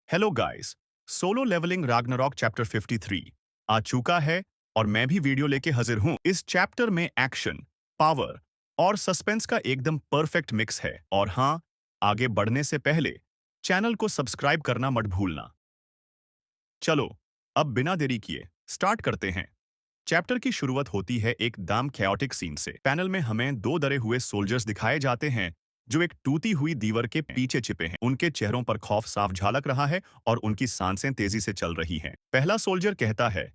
Hello guys. Solo Leveling Ragnarok chapter 53 आ चुका है और मैं भी वीडियो लेके हाजिर हूं। इस चैप्टर में एक्शन, पावर और सस्पेंस का एकदम परफेक्ट मिक्स है। और हाँ, आगे बढ़ने से पहले चैनल को सब्सक्राइब करना मत भूलना। चलो, अब बिना देरी किए स्टार्ट करते हैं। चैप्टर की शुरुआत होती है एक दाम कैओटिक सीन से। पैनल में हमें दो डरे हुए सोल्जर्स दिखाए जाते हैं जो एक टूटी हुई दीवार के पीछे छिपे हैं। उनके चेहरों पर खौफ साफ झलक रहा है और उनकी सांसें तेजी से चल रही हैं। पहला सोल्जर कहता है,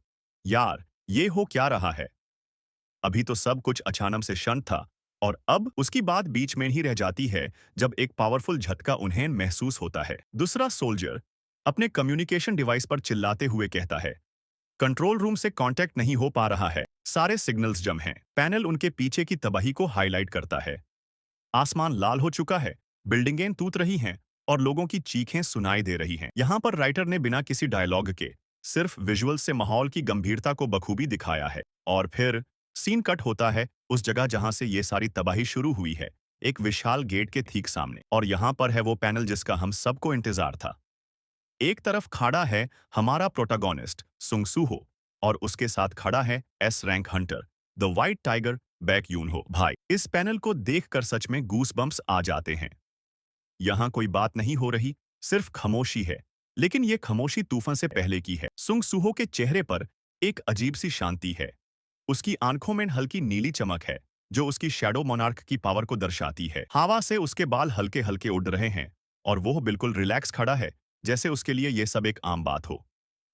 यार, ये हो क्या रहा है? अभी तो सब कुछ अचानक से शांत था और अब उसकी बात बीच में ही रह जाती है जब एक पावरफुल झटका उन्हें महसूस होता है। दूसरा सोल्जर अपने कम्युनिकेशन डिवाइस पर चिल्लाते हुए कहता है, कंट्रोल रूम से कांटेक्ट नहीं हो पा रहा है, सारे सिग्नल्स जम हैं। पैनल उनके पीछे की तबाही को हाईलाइट करता है। आसमान लाल हो चुका है, बिल्डिंगें टूट रही हैं और लोगों की चीखें सुनाई दे रही हैं। यहाँ पर राइटर ने बिना किसी डायलॉग के सिर्फ विजुअल से माहौल की गंभीरता को बखूबी दिखाया है। और फिर सीन कट होता है उस जगह जहां से ये सारी तबाही शुरू हुई है, एक विशाल गेट के ठीक सामने। और यहाँ पर है वो पैनल जिसका हम सबको इंतजार था। एक तरफ खड़ा है हमारा प्रोटोगोनिस्ट सुंग सूहो और उसके साथ खड़ा है S rank hunter the white tiger Baek Yoon Ho. भाई, इस पैनल को देखकर सच में गूस बम्प्स आ जाते हैं। यहाँ कोई बात नहीं हो रही, सिर्फ खामोशी है। लेकिन ये खामोशी तूफान से पहले की है। सुंग सूहो के चेहरे पर एक अजीब सी शांति है। उसकी आंखों में हल्की नीली चमक है जो उसकी शैडो मोनार्क की पावर को दर्शाती है। हवा से उसके बाल हल्के हल्के उड़ रहे हैं और वो बिल्कुल रिलैक्स खड़ा है, जैसे उसके लिए ये सब एक आम बात हो।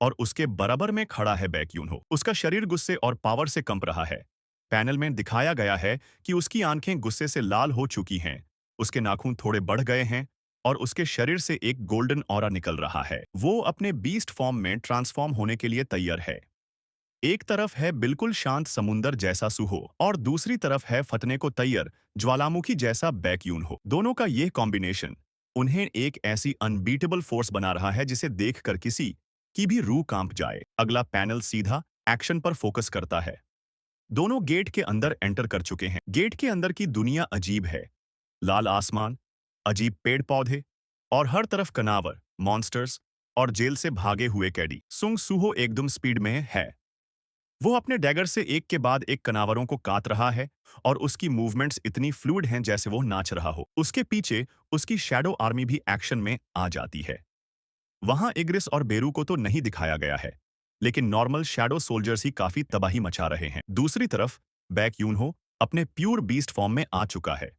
और उसके बराबर में खड़ा है बैक्यून हो। उसका शरीर गुस्से और पावर से कंप रहा है। पैनल में दिखाया गया है कि उसकी आंखें गुस्से से लाल हो चुकी हैं, उसके नाखून थोड़े बढ़ गए हैं और उसके शरीर से एक गोल्डन ऑरा निकल रहा है। वो अपने बीस्ट फॉर्म में ट्रांसफॉर्म होने के लिए तैयार है। एक तरफ है बिल्कुल शांत समुंदर जैसा सूहो और दूसरी तरफ है फटने को तैयार ज्वालामुखी जैसा बैक्यून हो। दोनों का यह कॉम्बिनेशन उन्हें एक ऐसी अनबीटेबल फोर्स बना रहा है जिसे देखकर किसी की भी रूह कांप जाए। अगला पैनल सीधा एक्शन पर फोकस करता है। दोनों गेट के अंदर एंटर कर चुके हैं। गेट के अंदर की दुनिया अजीब है। लाल आसमान, अजीब पेड़ पौधे और हर तरफ कनावर, मॉन्स्टर्स और जेल से भागे हुए कैडी। सुंग सूहो एकदम स्पीड में है। वो अपने डैगर से एक के बाद एक कनावरों को काट रहा है और उसकी मूवमेंट्स इतनी फ्लूइड हैं जैसे वो नाच रहा हो। उसके पीछे उसकी शैडो आर्मी भी एक्शन में आ जाती है। वहां इग्रिस और बेरू को तो नहीं दिखाया गया है, लेकिन नॉर्मल शैडो सोल्जर्स ही काफी तबाही मचा रहे हैं। दूसरी तरफ बैक यूनहो अपने प्योर बीस्ट फॉर्म में आ चुका है।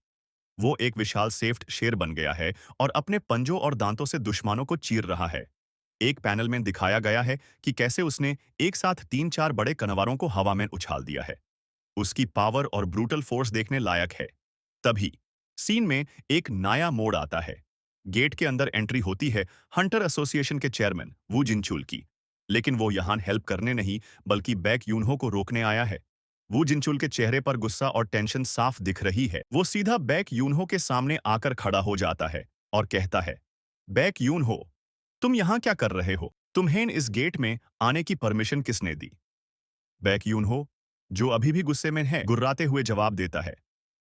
वो एक विशाल सेफ्ट शेर बन गया है और अपने पंजों और दांतों से दुश्मनों को चीर रहा है। एक पैनल में दिखाया गया है कि कैसे उसने एक साथ 3-4 बड़े कनवारों को हवा में उछाल दिया है। उसकी पावर और ब्रूटल फोर्स देखने लायक है। तभी सीन में एक नया मोड़ आता है। गेट के अंदर एंट्री होती है हंटर एसोसिएशन के चेयरमैन वू जिनचुल की। लेकिन वो यहाँ हेल्प करने नहीं बल्कि बैक यूनहो को रोकने आया है। वू जिनचुल के चेहरे पर गुस्सा और टेंशन साफ दिख रही है। वो सीधा बैक यूनहो के सामने आकर खड़ा हो जाता है और कहता है, बैक यूनहो, तुम यहाँ क्या कर रहे हो? तुम्हें इस गेट में आने की परमिशन किसने दी? बैक यूनहो, जो अभी भी गुस्से में है, गुर्राते हुए जवाब देता है,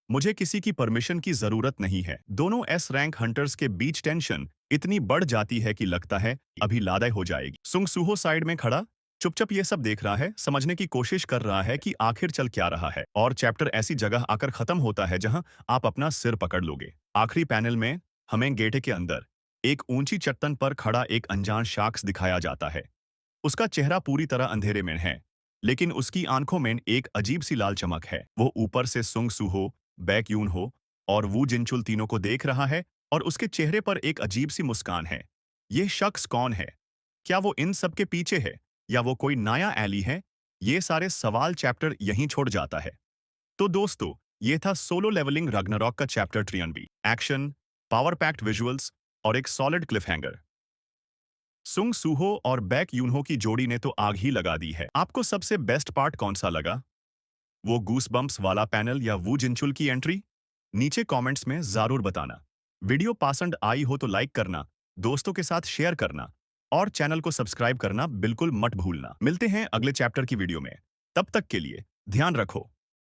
मुझे किसी की परमिशन की जरूरत नहीं है। दोनों एस रैंक हंटर्स के बीच टेंशन इतनी बढ़ जाती है कि लगता है अभी लड़ाई हो जाएगी। सुंग सूहो साइड में खड़ा चुपचाप ये सब देख रहा है, समझने की कोशिश कर रहा है कि आखिर चल क्या रहा है। और चैप्टर ऐसी जगह आकर खत्म होता है जहां आप अपना सिर पकड़ लोगे। आखिरी पैनल में हमें गेट के अंदर एक ऊंची चट्टान पर खड़ा एक अनजान शख्स दिखाया जाता है। उसका चेहरा पूरी तरह अंधेरे में है, लेकिन उसकी आंखों में एक अजीब सी लाल चमक है। वो ऊपर से सुंग सूहो, बैक यून हो और वू जिनचुल तीनों को देख रहा है और उसके चेहरे पर एक अजीब सी मुस्कान है। ये शख्स कौन है? क्या वो इन सब के पीछे है या वो कोई नया एली है? ये सारे सवाल चैप्टर यहीं छोड़ जाता है। तो दोस्तों, ये था सोलो लेवलिंग रग्नारॉक का chapter 93। Action, power packed visuals और एक सॉलिड क्लिफहैंगर। सुंग सूहो और बैक यूनहो की जोड़ी ने तो आग ही लगा दी है। आपको सबसे बेस्ट पार्ट कौन सा लगा? वो गूस बम्प्स वाला पैनल या वू जिनचुल की एंट्री? नीचे कमेंट्स में जरूर बताना। वीडियो पसंद आई हो तो लाइक करना, दोस्तों के साथ शेयर करना और चैनल को सब्सक्राइब करना बिल्कुल मत भूलना। मिलते हैं अगले चैप्टर की वीडियो में। तब तक के लिए ध्यान रखो।